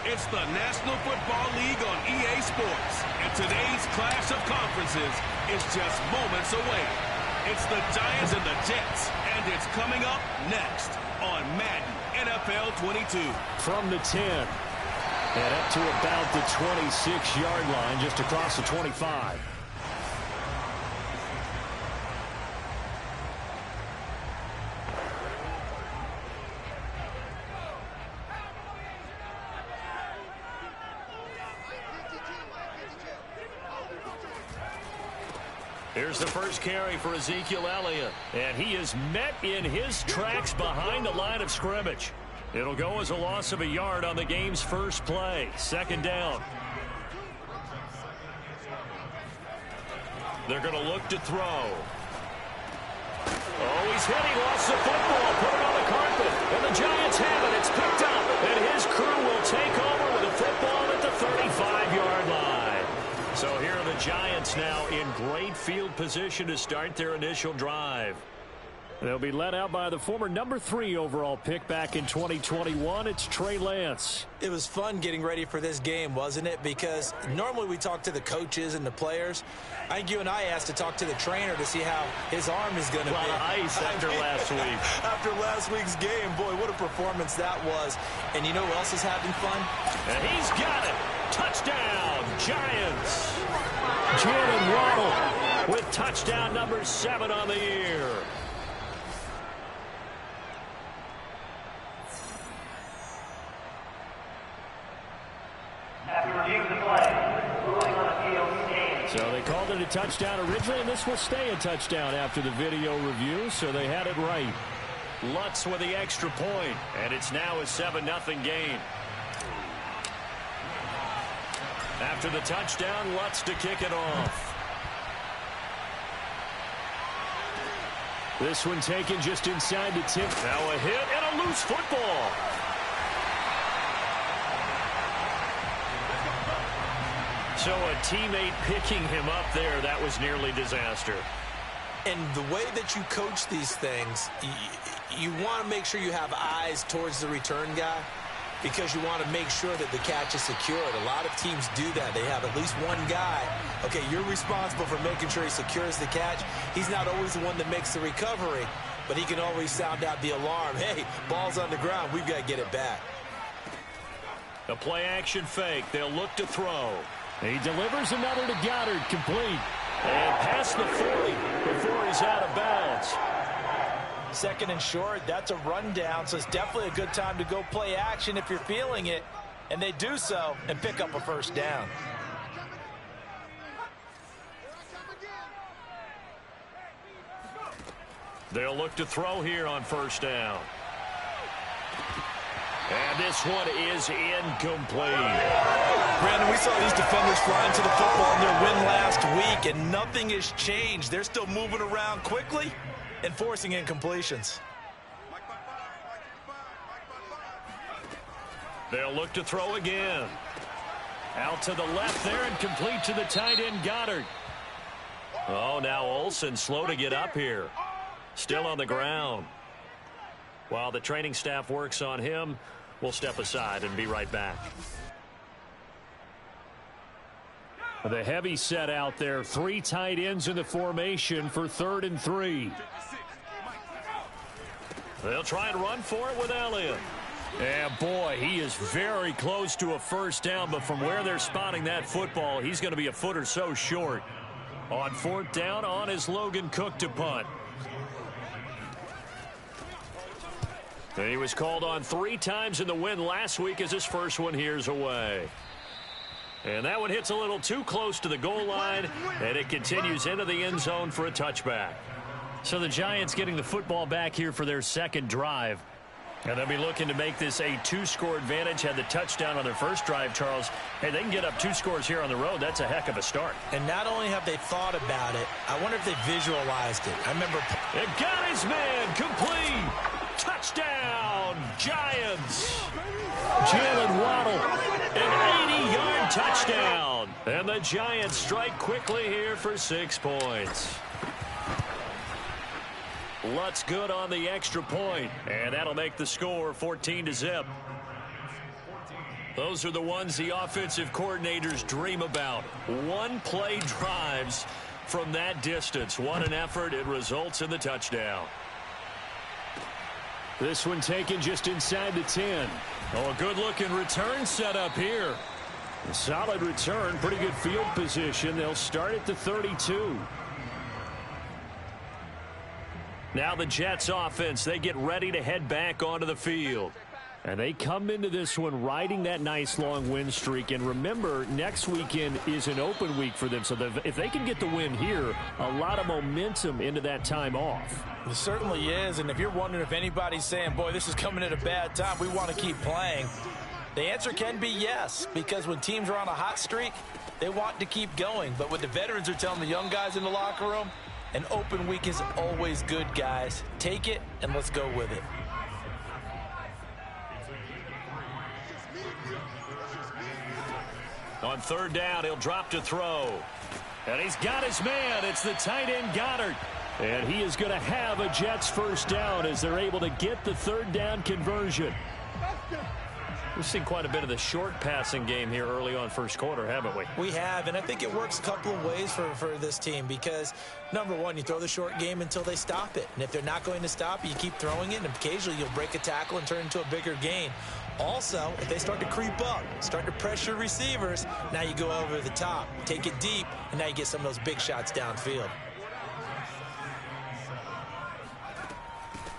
It's the National Football League on EA Sports, and today's clash of conferences is just moments away. It's the Giants and the Jets, and it's coming up next on Madden NFL 22. From the 10 and up to about the 26-yard line, just across the 25. Here's the first carry for Ezekiel Elliott, and he is met in his tracks behind the line of scrimmage. It'll go as a loss of a yard on the game's first play. Second down. They're going to look to throw. Oh, he's hit. He lost the football. Put it on the carpet. And the Giants have it. It's picked up. And his crew will take over with the football at the 35-yard line. So here are the Giants now in great field position to start their initial drive. They'll be led out by the former number 3 overall pick back in 2021. It's Trey Lance. It was fun getting ready for this game, wasn't it? Because normally we talk to the coaches and the players. I think you and I asked to talk to the trainer to see how his arm is going to be. A lot of ice after last week. After last week's game, boy, what a performance that was. And you know who else is having fun? And he's got it. Touchdown, Giants. Jalen Waddle with touchdown number 7 on the year. So they called it a touchdown originally, and this will stay a touchdown after the video review, so they had it right. Lutz with the extra point, and it's now a 7-0 game. After the touchdown, Lutz to kick it off. This one taken just inside the tip. Now a hit and a loose football. So a teammate picking him up there, that was nearly disaster. And the way that you coach these things, you want to make sure you have eyes towards the return guy because you want to make sure that the catch is secured. A lot of teams do that. They have at least one guy. Okay, you're responsible for making sure he secures the catch. He's not always the one that makes the recovery, but he can always sound out the alarm. Hey, ball's on the ground. We've got to get it back. A play-action fake. They'll look to throw. He delivers another to Goddard, complete. And past the 40 before he's out of bounds. Second and short, that's a rundown, so it's definitely a good time to go play action if you're feeling it. And they do so and pick up a first down. They'll look to throw here on first down. And this one is incomplete. Brandon, we saw these defenders flying to the football in their win last week, and nothing has changed. They're still moving around quickly and forcing incompletions. They'll look to throw again. Out to the left there and complete to the tight end, Goddard. Oh, now Olsen slow to get up here. Still on the ground. While the training staff works on him, we'll step aside and be right back. The heavy set out there. 3 tight ends in the formation for 3rd and 3. They'll try and run for it with Elliott. And boy, he is very close to a first down, but from where they're spotting that football, he's going to be a foot or so short. On 4th down, on is Logan Cook to punt. And he was called on 3 times in the win last week as his first one here's away. And that one hits a little too close to the goal line, and it continues into the end zone for a touchback. So the Giants getting the football back here for their second drive. And they'll be looking to make this a 2-score advantage. Had the touchdown on their first drive, Charles. Hey, they can get up 2 scores here on the road. That's a heck of a start. And not only have they thought about it, I wonder if they visualized it. I remember. It got his man complete. Touchdown, Giants. Jalen Waddle, an 80-yard touchdown. And the Giants strike quickly here for 6 points. Lutz good on the extra point, and that'll make the score 14-0. Those are the ones the offensive coordinators dream about. One-play drives from that distance. What an effort. It results in the touchdown. This one taken just inside the 10. Oh, a good-looking return set up here. A solid return, pretty good field position. They'll start at the 32. Now the Jets offense, they get ready to head back onto the field. And they come into this one riding that nice long win streak. And remember, next weekend is an open week for them. So if they can get the win here, a lot of momentum into that time off. It certainly is. And if you're wondering if anybody's saying, boy, this is coming at a bad time, we want to keep playing, the answer can be yes. Because when teams are on a hot streak, they want to keep going. But what the veterans are telling the young guys in the locker room, an open week is always good, guys. Take it and let's go with it. On third down, he'll drop to throw. And he's got his man. It's the tight end, Goddard. And he is going to have a Jets first down as they're able to get the third down conversion. We've seen quite a bit of the short passing game here early on first quarter, haven't we? We have, and I think it works a couple of ways for this team because, number one, you throw the short game until they stop it. And if they're not going to stop it, you keep throwing it, and occasionally you'll break a tackle and turn it into a bigger gain. Also, if they start to creep up, start to pressure receivers, now you go over the top, take it deep, and now you get some of those big shots downfield.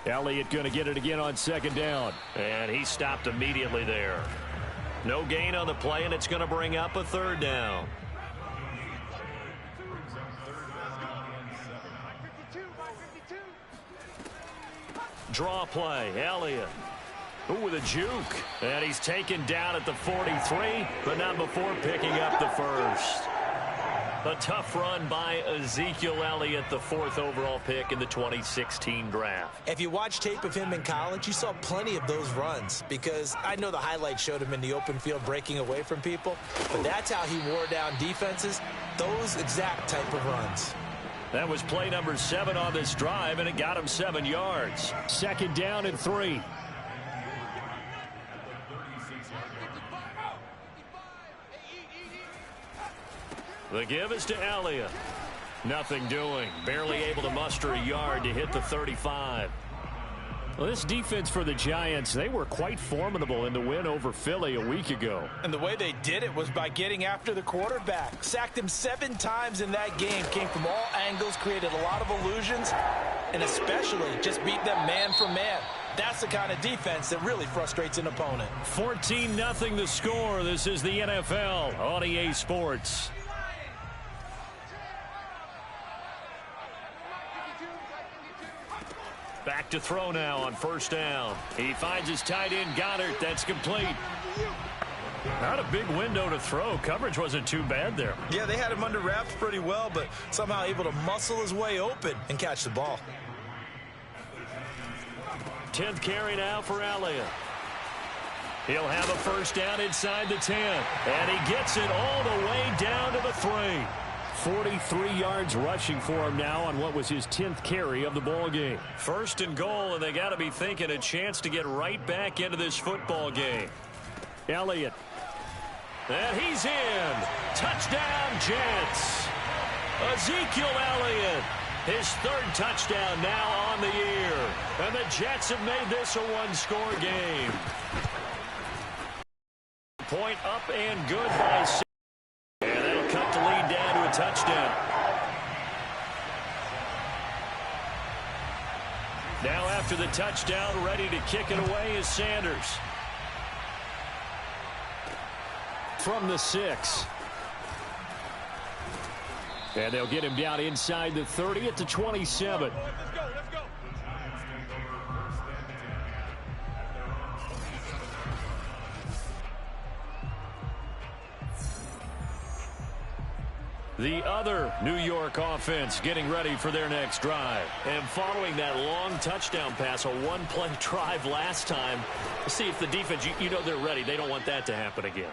Elliott going to get it again on second down. And he stopped immediately there. No gain on the play, and it's going to bring up a third down. Draw play, Elliott. Ooh, with a juke. And he's taken down at the 43, but not before picking up the first. A tough run by Ezekiel Elliott, the 4th overall pick in the 2016 draft. If you watch tape of him in college, you saw plenty of those runs because I know the highlights showed him in the open field breaking away from people, but that's how he wore down defenses, those exact type of runs. That was play number 7 on this drive, and it got him 7 yards. Second down and 3. The give is to Elliott. Nothing doing. Barely able to muster a yard to hit the 35. Well, this defense for the Giants, they were quite formidable in the win over Philly a week ago. And the way they did it was by getting after the quarterback. Sacked him 7 times in that game. Came from all angles, created a lot of illusions, and especially just beat them man for man. That's the kind of defense that really frustrates an opponent. 14-0 the score. This is the NFL on EA Sports. Back to throw now on first down. He finds his tight end, Goddard. That's complete. Not a big window to throw. Coverage wasn't too bad there. Yeah, they had him under wraps pretty well, but somehow able to muscle his way open and catch the ball. 10th carry now for Elliott. He'll have a first down inside the 10. And he gets it all the way down to the 3. 43 yards rushing for him now on what was his 10th carry of the ball game. First and goal, and they got to be thinking a chance to get right back into this football game. Elliott. And he's in. Touchdown, Jets. Ezekiel Elliott. His 3rd touchdown now on the year. And the Jets have made this a one-score game. Point up and good by 6. And that'll cut the lead down to a touchdown. Now after the touchdown, ready to kick it away is Sanders. From the 6. And they'll get him down inside the 30 at the 27. Let's go. The other New York offense getting ready for their next drive. And following that long touchdown pass, a one-play drive last time, see if the defense, you know they're ready. They don't want that to happen again.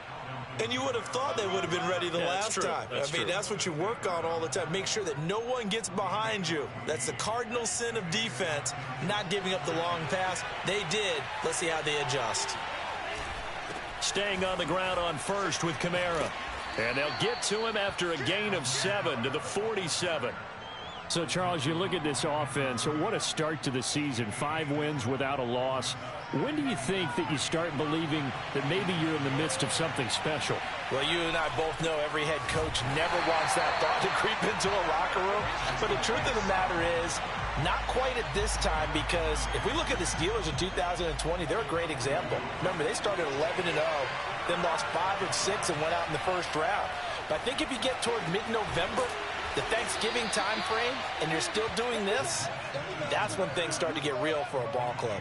And you would have thought they would have been ready the last time. That's true. That's what you work on all the time. Make sure that no one gets behind you. That's the cardinal sin of defense, not giving up the long pass. They did. Let's see how they adjust. staying on the ground on first with Kamara. And they'll get to him after a gain of 7 to the 47. So, Charles, you look at this offense, what a start to the season. 5 wins without a loss. When do you think that you start believing that maybe you're in the midst of something special? Well, you and I both know every head coach never wants that thought to creep into a locker room. But the truth of the matter is, not quite at this time, because if we look at the Steelers in 2020, they're a great example. Remember, they started 11-0, then lost 5 or 6 and went out in the first round. But I think if you get toward mid-November, the Thanksgiving time frame, and you're still doing this, that's when things start to get real for a ball club.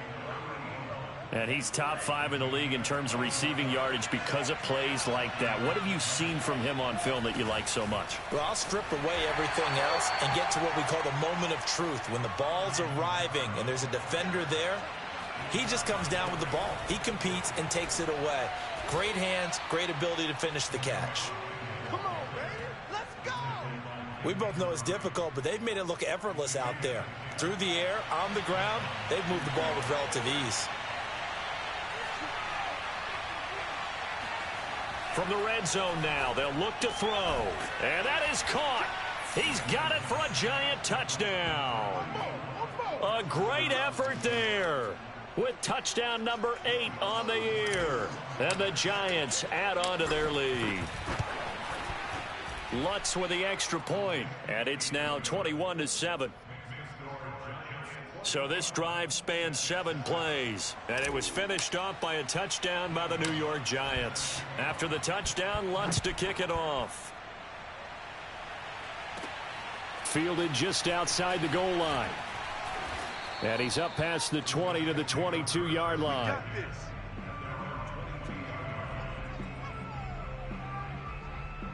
And he's top 5 in the league in terms of receiving yardage because of plays like that. What have you seen from him on film that you like so much? Well, I'll strip away everything else and get to what we call the moment of truth. When the ball's arriving and there's a defender there, he just comes down with the ball. He competes and takes it away. Great hands, great ability to finish the catch. Come on, baby. Let's go. We both know it's difficult, but they've made it look effortless out there. Through the air, on the ground, they've moved the ball with relative ease. From the red zone now, they'll look to throw. And that is caught. He's got it for a giant touchdown. A great effort there, with touchdown number 8 on the year. And the Giants add on to their lead. Lutz with the extra point, and it's now 21-7. So this drive spans 7 plays, and it was finished off by a touchdown by the New York Giants. After the touchdown, Lutz to kick it off. Fielded just outside the goal line. And he's up past the 20 to the 22-yard line.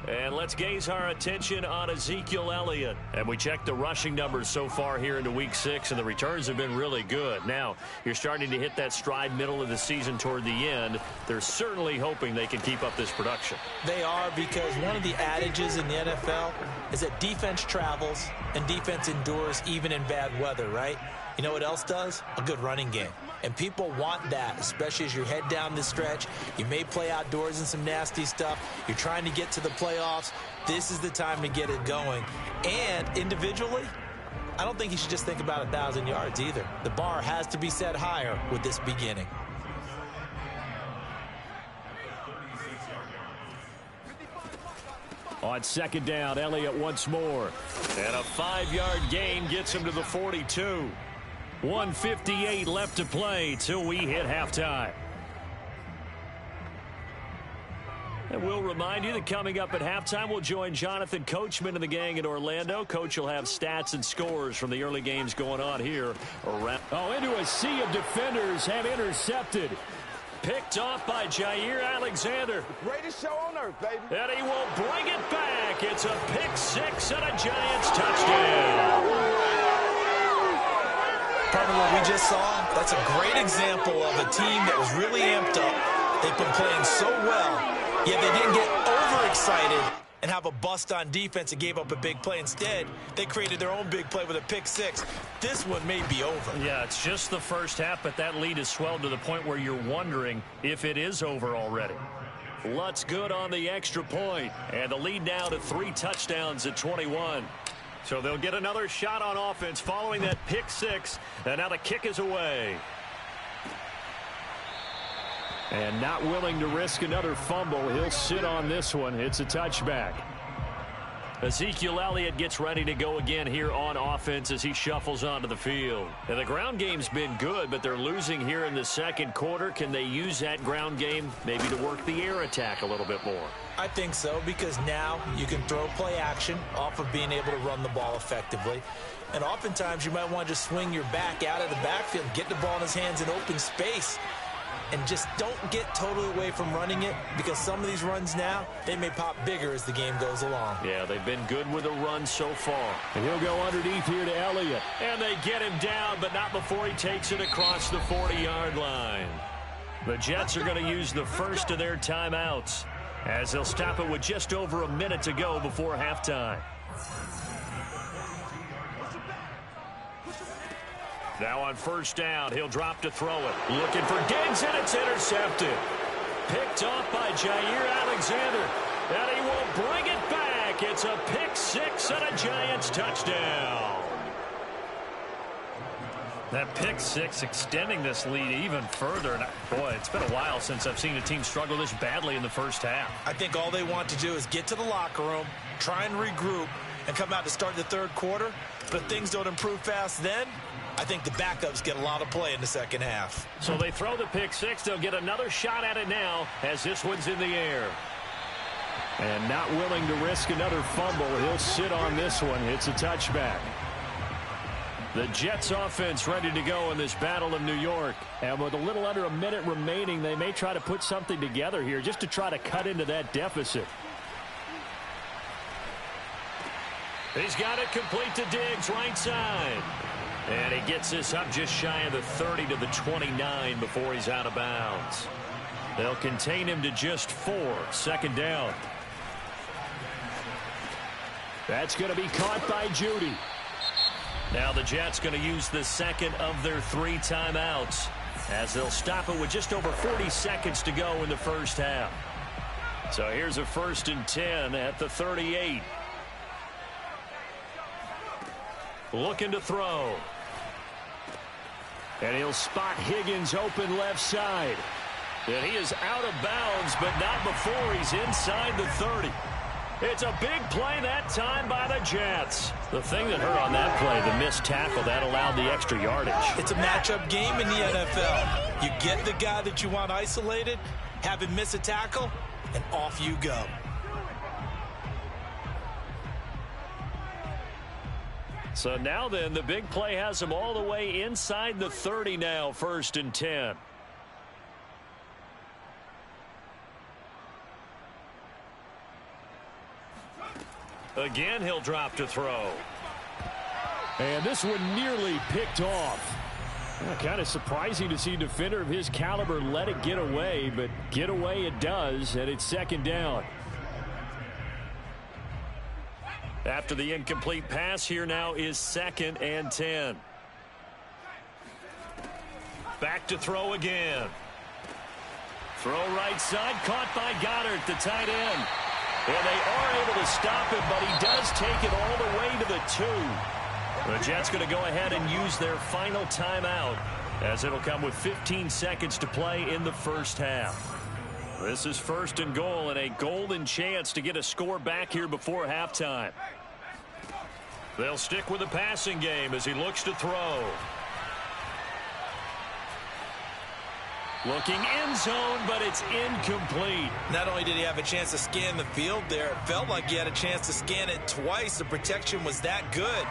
And let's gaze our attention on Ezekiel Elliott. And we check the rushing numbers so far here into Week 6, and the returns have been really good. Now, you're starting to hit that stride middle of the season toward the end. They're certainly hoping they can keep up this production. They are, because one of the adages in the NFL is that defense travels and defense endures even in bad weather, right? You know what else does? A good running game. And people want that, especially as you head down this stretch. You may play outdoors in some nasty stuff. You're trying to get to the playoffs. This is the time to get it going. And individually, I don't think you should just think about 1,000 yards either. The bar has to be set higher with this beginning. On second down, Elliott once more. And a 5-yard gain gets him to the 42. 1:58 left to play till we hit halftime. And we'll remind you that coming up at halftime, we'll join Jonathan Coachman and the gang in Orlando. Coach will have stats and scores from the early games going on here around. Oh, into a sea of defenders, have intercepted. Picked off by Jair Alexander. Greatest show on earth, baby. And he will bring it back. It's a pick 6 and a Giants touchdown. Part of what we just saw, that's a great example of a team that was really amped up. They've been playing so well, yet they didn't get overexcited and have a bust on defense and gave up a big play. Instead, they created their own big play with a pick 6. This one may be over. Yeah, it's just the first half, but that lead has swelled to the point where you're wondering if it is over already. Lutz good on the extra point, and the lead now to 3 touchdowns at 21. So they'll get another shot on offense following that pick 6, and now the kick is away. And not willing to risk another fumble, he'll sit on this one. It's a touchback. Ezekiel Elliott gets ready to go again here on offense as he shuffles onto the field. And the ground game's been good, but they're losing here in the second quarter. Can they use that ground game maybe to work the air attack a little bit more? I think so, because now you can throw play action off of being able to run the ball effectively. And oftentimes you might want to just swing your back out of the backfield, get the ball in his hands in open space, and just don't get totally away from running it, because some of these runs now, they may pop bigger as the game goes along. Yeah, they've been good with a run so far. And he'll go underneath here to Elliott. And they get him down, but not before he takes it across the 40-yard line. The Jets are going to use the first of their timeouts, as they'll stop it with just over a minute to go before halftime. Now on first down, he'll drop to throw it. Looking for Diggs, and it's intercepted. picked off by Jair Alexander. And he will bring it back. It's a pick six and a Giants touchdown. That pick six extending this lead even further. And boy, it's been a while since I've seen a team struggle this badly in the first half. I think all they want to do is get to the locker room, try and regroup, and come out to start the third quarter. But if things don't improve fast then, I think the backups get a lot of play in the second half. So they throw the pick six. They'll get another shot at it now as this one's in the air. And not willing to risk another fumble. He'll sit on this one. It's a touchback. The Jets offense ready to go in this Battle of New York. And with a little under a minute remaining, they may try to put something together here just to try to cut into that deficit. He's got it complete to Diggs, right side. And he gets this up just shy of the 30 to the 29 before he's out of bounds. They'll contain him to just 4. Second down. That's going to be caught by Judy. Now the Jets going to use the second of their 3 timeouts as they'll stop it with just over 40 seconds to go in the first half. So here's a 1st and 10 at the 38. Looking to throw. And he'll spot Higgins open left side. And he is out of bounds, but not before he's inside the 30. It's a big play that time by the Jets. The thing that hurt on that play, the missed tackle, that allowed the extra yardage. It's a matchup game in the NFL. You get the guy that you want isolated, have him miss a tackle, and off you go. So now then, the big play has him all the way inside the 30 now, 1st and 10. Again, he'll drop to throw. And this one nearly picked off. Kind of surprising to see a defender of his caliber let it get away, but get away it does, and it's 2nd down. After the incomplete pass, here now is 2nd and 10. Back to throw again. Throw right side, caught by Goddard, the tight end. And they are able to stop him, but he does take it all the way to the 2. The Jets going to go ahead and use their final timeout as it'll come with 15 seconds to play in the first half. This is 1st and goal and a golden chance to get a score back here before halftime. They'll stick with the passing game as he looks to throw. Looking end zone, but it's incomplete. Not only did he have a chance to scan the field there, it felt like he had a chance to scan it twice. The protection was that good.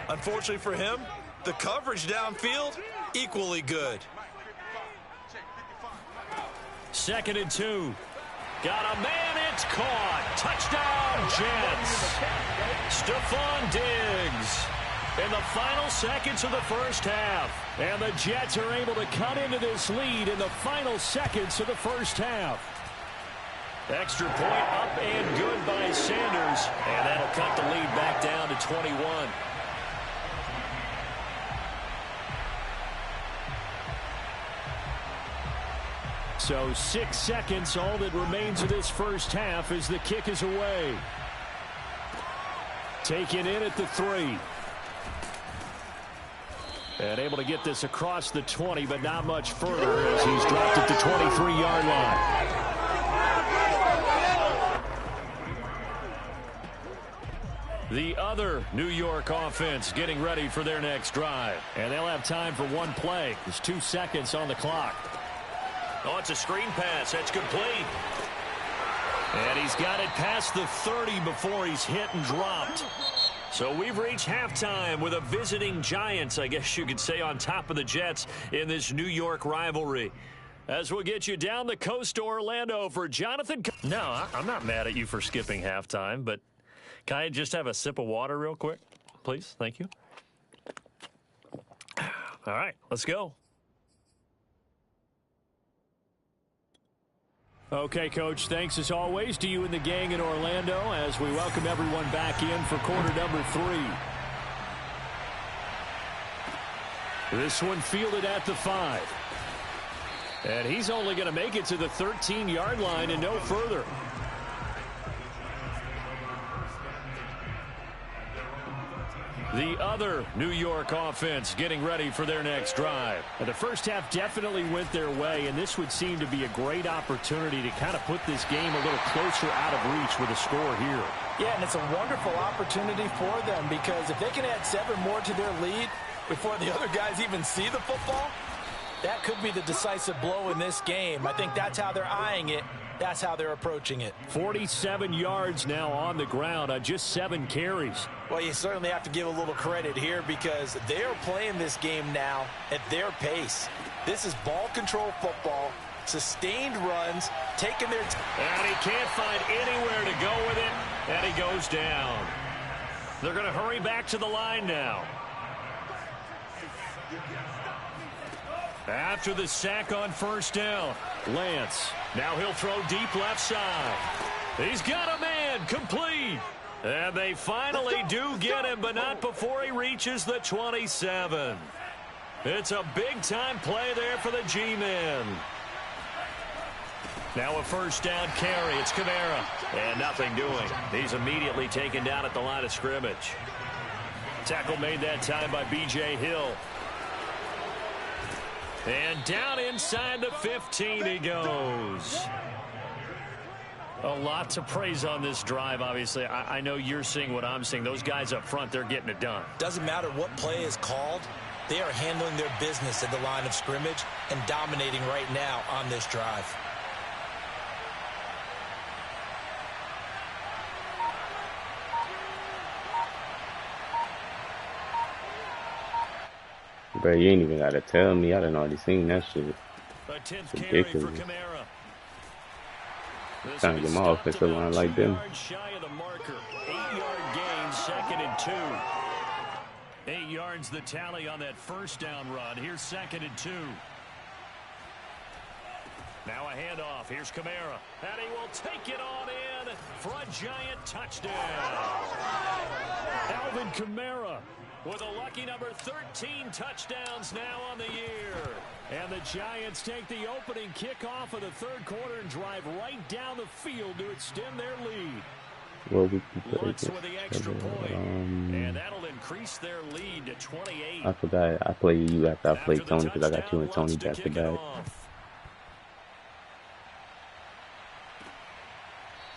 Unfortunately for him, the coverage downfield, equally good. 2nd and 2. Got a man, it's caught. Touchdown, Jets. Stephon Diggs in the final seconds of the first half. And the Jets are able to cut into this lead in the final seconds of the first half. Extra point up and good by Sanders. And that'll cut the lead back down to 21. So 6 seconds, all that remains of this first half as the kick is away. Taken in at the 3. And able to get this across the 20, but not much further as he's dropped at the 23-yard line. The other New York offense getting ready for their next drive. And they'll have time for one play. There's 2 seconds on the clock. Oh, it's a screen pass. That's complete. And he's got it past the 30 before he's hit and dropped. So we've reached halftime with a visiting Giants, I guess you could say, on top of the Jets in this New York rivalry. As we'll get you down the coast to Orlando for Jonathan. No, I'm not mad at you for skipping halftime, but can I just have a sip of water real quick, please? Thank you. All right, let's go. Okay, Coach, thanks as always to you and the gang in Orlando as we welcome everyone back in for quarter number 3. This one fielded at the 5. And he's only going to make it to the 13-yard line and no further. The other New York offense getting ready for their next drive. And the first half definitely went their way, and this would seem to be a great opportunity to kind of put this game a little closer out of reach with a score here. Yeah, and it's a wonderful opportunity for them because if they can add 7 more to their lead before the other guys even see the football, that could be the decisive blow in this game. I think that's how they're eyeing it. That's how they're approaching it. 47 yards now on the ground on just 7 carries. Well, you certainly have to give a little credit here because they're playing this game now at their pace. This is ball control football, sustained runs, taking their And he can't find anywhere to go with it, and he goes down. They're going to hurry back to the line now. After the sack on first down, Lance. Now he'll throw deep left side. He's got a man, complete. And they finally do get him, but not before he reaches the 27. It's a big-time play there for the G-men. Now a first down carry. It's Kamara. And nothing doing. He's immediately taken down at the line of scrimmage. Tackle made that time by B.J. Hill. And down inside the 15 he goes. A lot to praise on this drive, obviously. I know you're seeing what I'm seeing. Those guys up front, they're getting it done. Doesn't matter what play is called. They are handling their business at the line of scrimmage and dominating right now on this drive. Bro, you ain't even got to tell me. I done already seen that shit. A 10th carry for Kamara. Trying to get my offensive line like them. Shy of the marker. 8-yard gain, 2nd and 2. 8 yards the tally on that first down run. Here's 2nd and 2. Now a handoff. Here's Kamara. And he will take it on in for a giant touchdown. Alvin Kamara with a lucky number 13 touchdowns now on the year. And the Giants take the opening kickoff of the third quarter and drive right down the field to extend their lead. Well, we can play Lutz with the extra point. And that'll increase their lead to 28. I forgot. I played you after I played Tony because I got you and Tony back to back.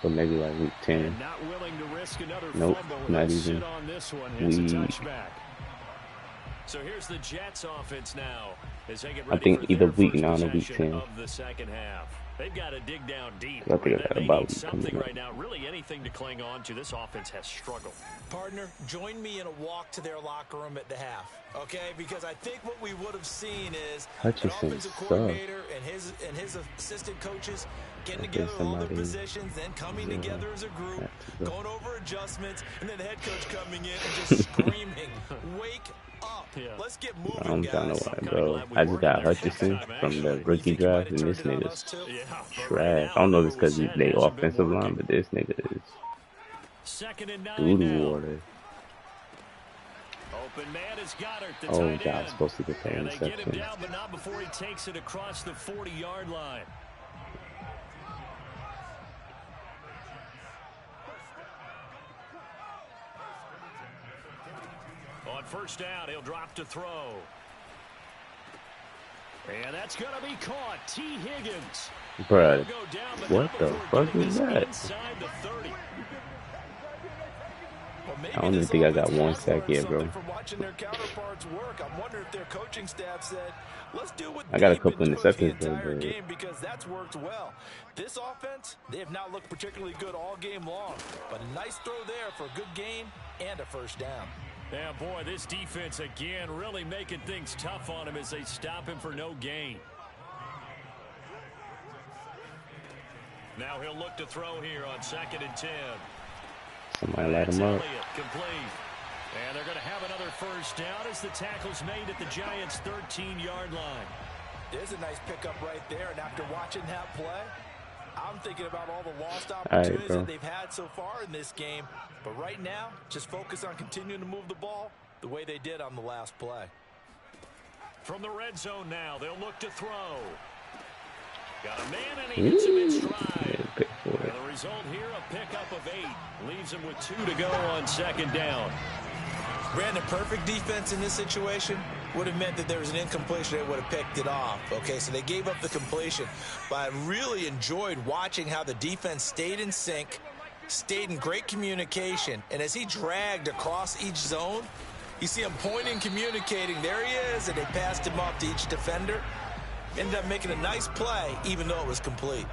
So maybe like week 10. Not willing to risk another Nope, fumble. not He'll even. sit on this one. Here's a touchback. So here's the Jets offense now as they get ready I think for either their week first 9 or week possession 10. of the second half. They've got to dig down deep. I think I got They about need week something coming up. right now. Really anything to cling on to. This offense has struggled. Partner, join me in a walk to their locker room at the half, okay? Because I think what we would have seen is an Hutchinson offensive sucks. coordinator and his assistant coaches getting together all their positions, then coming together as a group, going over adjustments, and then the head coach coming in and just screaming, wake up. Yeah. Let's get moving, I'm trying guys. to lie, bro. I just got Hutchinson from the rookie draft, and this nigga's trash. I don't know if it's because they offensive line, but this nigga is Second and 9 doo-doo now. water. Open man is Goddard, the Oh, tight God, end. supposed to get that And they get him interception. down, but not before he takes it across the 40-yard line. On first down, he'll drop to throw. And that's going to be caught. T. Higgins. Bruh, He'll go down, but what not the before fuck getting is this that? inside the 30. Well, maybe I don't even this think I got offense one has sack learned yet, bro. something from watching their counterparts work. I'm wondering if their coaching staff said, let's do what I got a they've couple been doing the interceptions, though, entire but- game because that's worked well. This offense, they have not looked particularly good all game long, but a nice throw there for a good gain and a first down. Yeah, boy, this defense again really making things tough on him as they stop him for no gain. Now he'll look to throw here on 2nd and 10. Somebody light That's him up. Elliott, complete. And they're going to have another first down as the tackle's made at the Giants' 13-yard line. There's a nice pickup right there, and after watching that play, I'm thinking about all the lost right, opportunities bro. that they've had so far in this game. But right now, just focus on continuing to move the ball the way they did on the last play. From the red zone now, they'll look to throw. Got a man, and he hits him in stride. Pick for it. And the result here, a pickup of 8. Leaves him with 2 to go on second down. Brandon, perfect defense in this situation would have meant that there was an incompletion. They would have picked it off. Okay, so they gave up the completion. But I really enjoyed watching how the defense stayed in sync, stayed in great communication, and as he dragged across each zone, you see him pointing, communicating. There he is, and they passed him off to each defender. Ended up making a nice play, even though it was complete.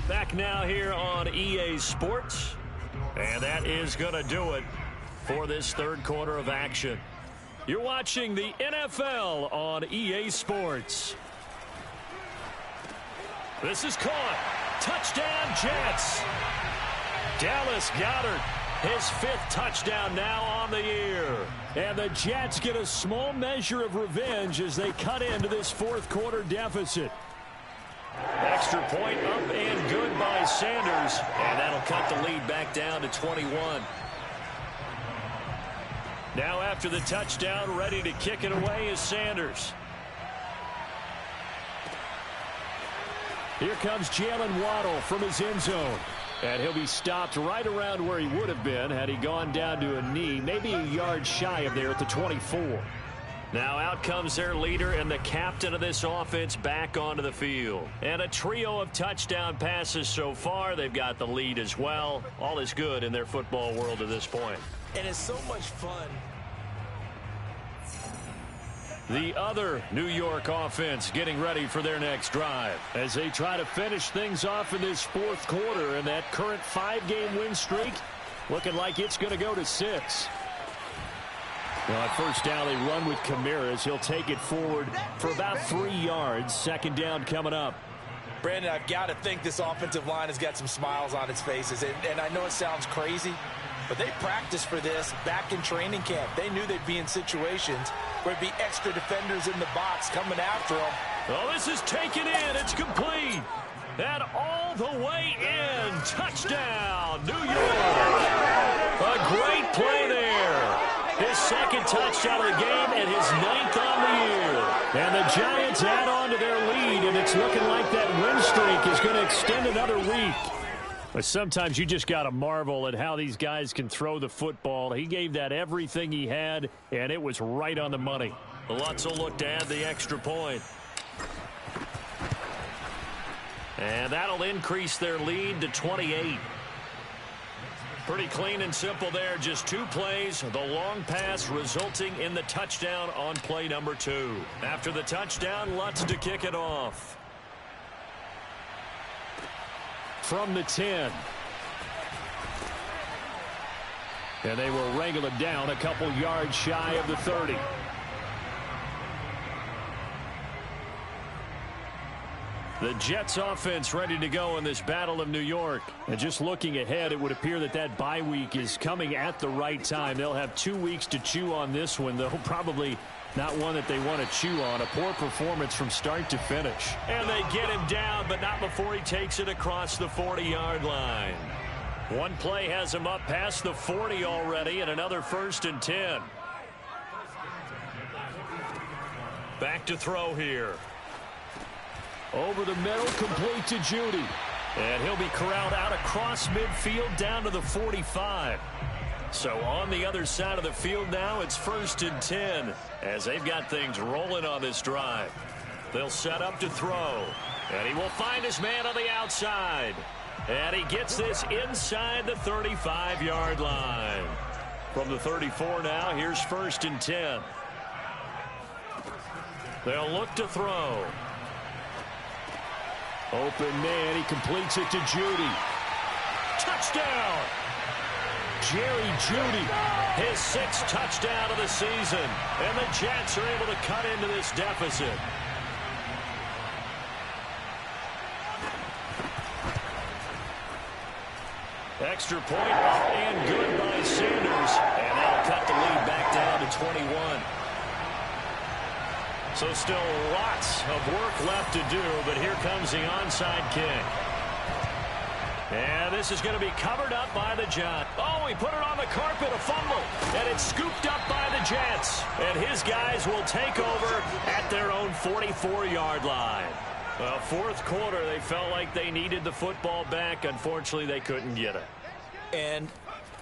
Back now here on EA Sports. And that is going to do it for this third quarter of action. You're watching the NFL on EA Sports. This is caught. Touchdown, Jets. Dallas Goedert, his 5th touchdown now on the year. And the Jets get a small measure of revenge as they cut into this fourth quarter deficit. Extra point up and good by Sanders. And that'll cut the lead back down to 21. Now after the touchdown, ready to kick it away is Sanders. Here comes Jalen Waddle from his end zone. And he'll be stopped right around where he would have been had he gone down to a knee, maybe a yard shy of there at the 24. Now out comes their leader and the captain of this offense back onto the field. And a trio of touchdown passes so far. They've got the lead as well. All is good in their football world at this point. And it's so much fun. The other New York offense getting ready for their next drive as they try to finish things off in this fourth quarter, and that current 5-game win streak looking like it's going to go to 6. Now at first down, they run with Kamara as he'll take it forward for about 3 yards. Second down coming up. Brandon, I've got to think this offensive line has got some smiles on its faces. And I know it sounds crazy, but they practiced for this back in training camp. They knew they'd be in situations where there'd be extra defenders in the box coming after them. Oh, this is taken in. It's complete. And all the way in. Touchdown, New York. A great play there. His second touchdown of the game and his 9th on the year. And the Giants add on to their lead, and it's looking like that win streak is going to extend another week. But sometimes you just got to marvel at how these guys can throw the football. He gave that everything he had, and it was right on the money. The Lutz will look to add the extra point. And that'll increase their lead to 28. Pretty clean and simple there. Just 2 plays. The long pass resulting in the touchdown on play number 2. After the touchdown, Lutz to kick it off. From the 10. And they will wrangle it down a couple yards shy of the 30. The Jets offense ready to go in this Battle of New York. And just looking ahead, it would appear that that bye week is coming at the right time. They'll have 2 weeks to chew on this one, though probably not one that they want to chew on. A poor performance from start to finish. And they get him down, but not before he takes it across the 40-yard line. One play has him up past the 40 already, and another 1st and 10. Back to throw here. Over the middle, complete to Judy. And he'll be corralled out across midfield down to the 45. So on the other side of the field now, it's 1st and 10 as they've got things rolling on this drive. They'll set up to throw. And he will find his man on the outside. And he gets this inside the 35-yard line. From the 34 now, here's 1st and 10. They'll look to throw. Open man, he completes it to Judy. Touchdown! Jerry Judy, his 6th touchdown of the season. And the Jets are able to cut into this deficit. Extra point up and good by Sanders. And that'll cut the lead back down to 21. So still lots of work left to do, but here comes the onside kick. And this is going to be covered up by the Giants. Oh, he put it on the carpet, a fumble. And it's scooped up by the Jets. And his guys will take over at their own 44-yard line. Well, fourth quarter, they felt like they needed the football back. Unfortunately, they couldn't get it. And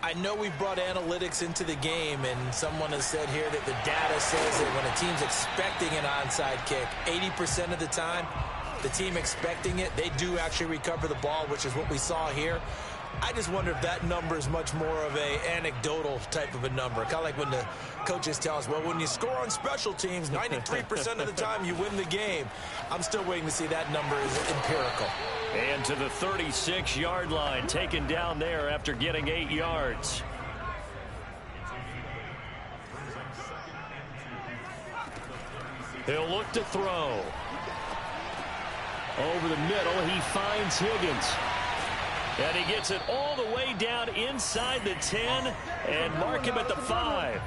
I know we've brought analytics into the game, and someone has said here that the data says that when a team's expecting an onside kick, 80% of the time, the team expecting it, they do actually recover the ball, which is what we saw here. I just wonder if that number is much more of a anecdotal type of a number. Kind of like when the coaches tell us, well, when you score on special teams, 93% of the time you win the game. I'm still waiting to see that number is empirical. And to the 36-yard line, taken down there after getting 8 yards. He'll look to throw. Over the middle, he finds Higgins. And he gets it all the way down inside the 10 and mark him at the 5.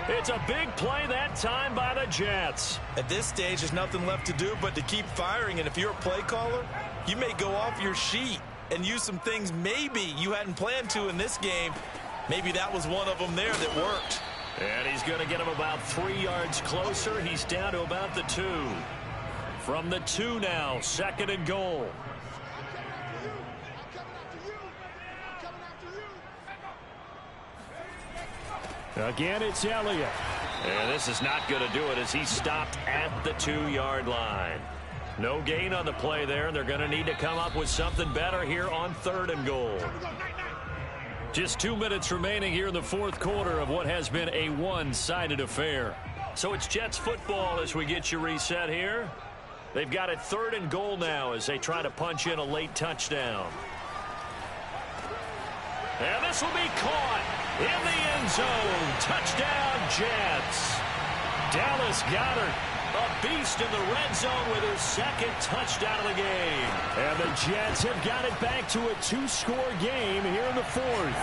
It's a big play that time by the Jets. At this stage, there's nothing left to do but to keep firing. And if you're a play caller, you may go off your sheet and use some things maybe you hadn't planned to in this game. Maybe that was one of them there that worked. And he's going to get him about 3 yards closer. He's down to about the 2. From the 2 now, 2nd and goal. Again, it's Elliott. And this is not going to do it as he stopped at the 2-yard line. No gain on the play there, and they're going to need to come up with something better here on 3rd and goal. Just 2 minutes remaining here in the fourth quarter of what has been a one-sided affair. So it's Jets football as we get you reset here. They've got it 3rd and goal now as they try to punch in a late touchdown. And this will be caught in the end zone. Touchdown, Jets. Dallas Goedert, a beast in the red zone with his 2nd touchdown of the game. And the Jets have got it back to a 2-score game here in the 4th.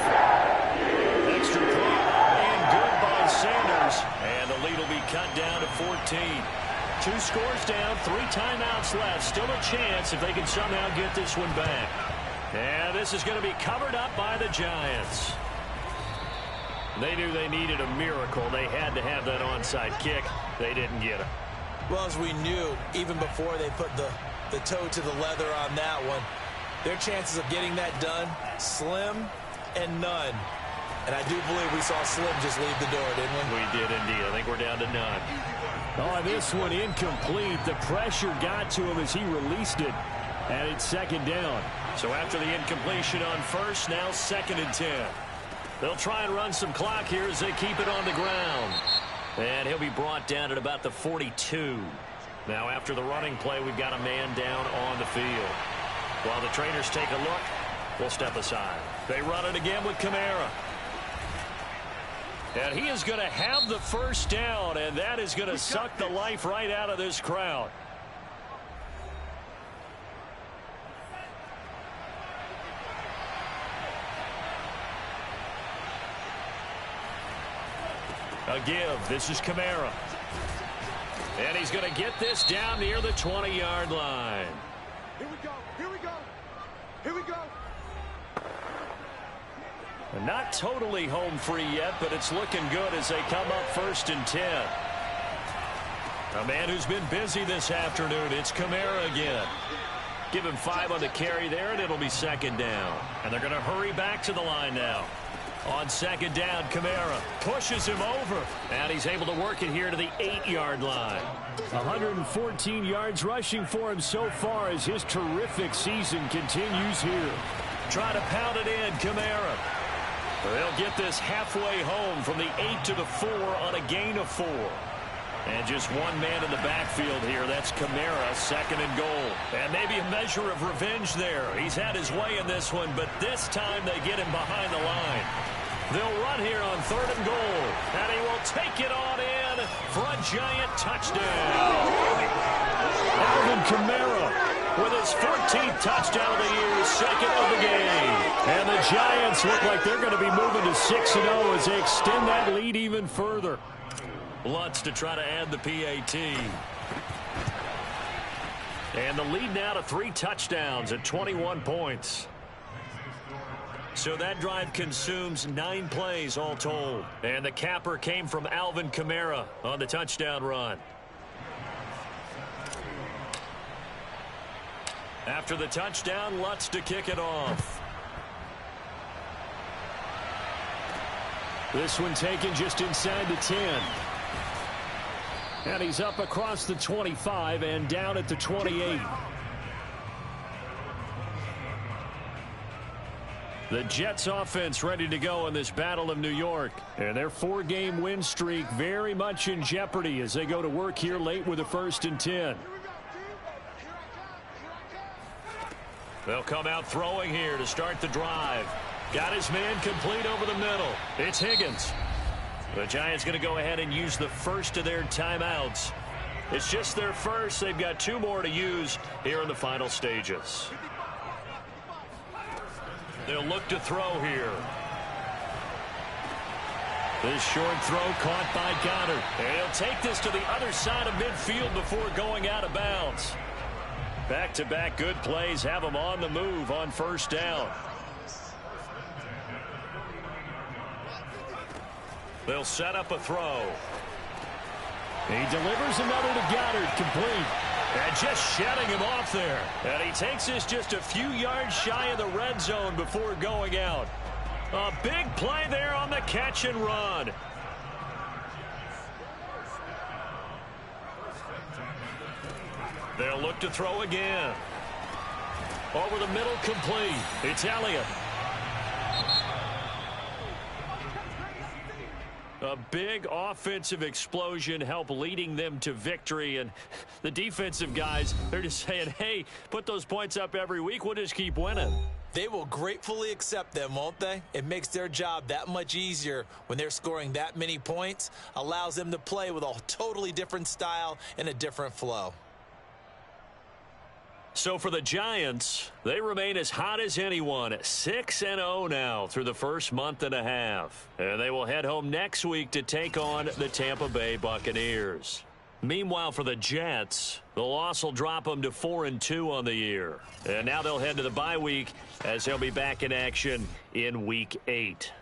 Extra point and good by Sanders. And the lead will be cut down to 14. 2 scores down, 3 timeouts left. Still a chance if they can somehow get this one back. And this is going to be covered up by the Giants. They knew they needed a miracle. They had to have that onside kick. They didn't get it. Well, as we knew, even before they put the toe to the leather on that one, their chances of getting that done, slim and none. And I do believe we saw Slim just leave the door, didn't we? We did indeed. I think we're down to none. Oh, this one incomplete. The pressure got to him as he released it. And it's 2nd down. So after the incompletion on 1st, now 2nd and 10. They'll try and run some clock here as they keep it on the ground. And he'll be brought down at about the 42. Now after the running play, we've got a man down on the field. While the trainers take a look, we'll step aside. They run it again with Kamara. And he is going to have the 1st down, and that is going to suck the life right out of this crowd. A give. This is Kamara. And he's going to get this down near the 20-yard line. Here we go. Here we go. Here we go. Not totally home free yet, but it's looking good as they come up 1st and 10. A man who's been busy this afternoon. It's Kamara again. Give him 5 on the carry there, and it'll be 2nd down. And they're going to hurry back to the line now. On 2nd down, Kamara pushes him over. And he's able to work it here to the 8-yard line. 114 yards rushing for him so far as his terrific season continues here. Try to pound it in, Kamara. They'll get this halfway home from the 8 to the 4 on a gain of 4. And just one man in the backfield here. That's Kamara, 2nd and goal. And maybe a measure of revenge there. He's had his way in this one, but this time they get him behind the line. They'll run here on 3rd and goal. And he will take it on in for a giant touchdown. Alvin Kamara with his 14th touchdown of the year, 2nd of the game. And the Giants look like they're going to be moving to 6-0 as they extend that lead even further. Lutz to try to add the PAT. And the lead now to 3 touchdowns at 21 points. So that drive consumes 9 plays all told. And the capper came from Alvin Kamara on the touchdown run. After the touchdown, Lutz to kick it off. This one taken just inside the 10. And he's up across the 25 and down at the 28. The Jets offense ready to go in this Battle of New York. And their 4-game win streak very much in jeopardy as they go to work here late with a 1st and 10. They'll come out throwing here to start the drive. Got his man complete over the middle. It's Higgins. The Giants going to go ahead and use the first of their timeouts. It's just their first. They've got 2 more to use here in the final stages. They'll look to throw here. This short throw caught by Goddard. And he'll take this to the other side of midfield before going out of bounds. Back-to-back good plays have them on the move on 1st down. They'll set up a throw. He delivers another to Goddard, complete. And just shedding him off there. And he takes this just a few yards shy of the red zone before going out. A big play there on the catch and run. They'll look to throw again. Over the middle, complete. It's Elliott. A big offensive explosion helped leading them to victory. And the defensive guys, they're just saying, hey, put those points up every week. We'll just keep winning. They will gratefully accept them, won't they? It makes their job that much easier when they're scoring that many points. Allows them to play with a totally different style and a different flow. So for the Giants, they remain as hot as anyone, 6-0 now through the first month and a half. And they will head home next week to take on the Tampa Bay Buccaneers. Meanwhile, for the Jets, the loss will drop them to 4-2 on the year. And now they'll head to the bye week as they'll be back in action in Week 8.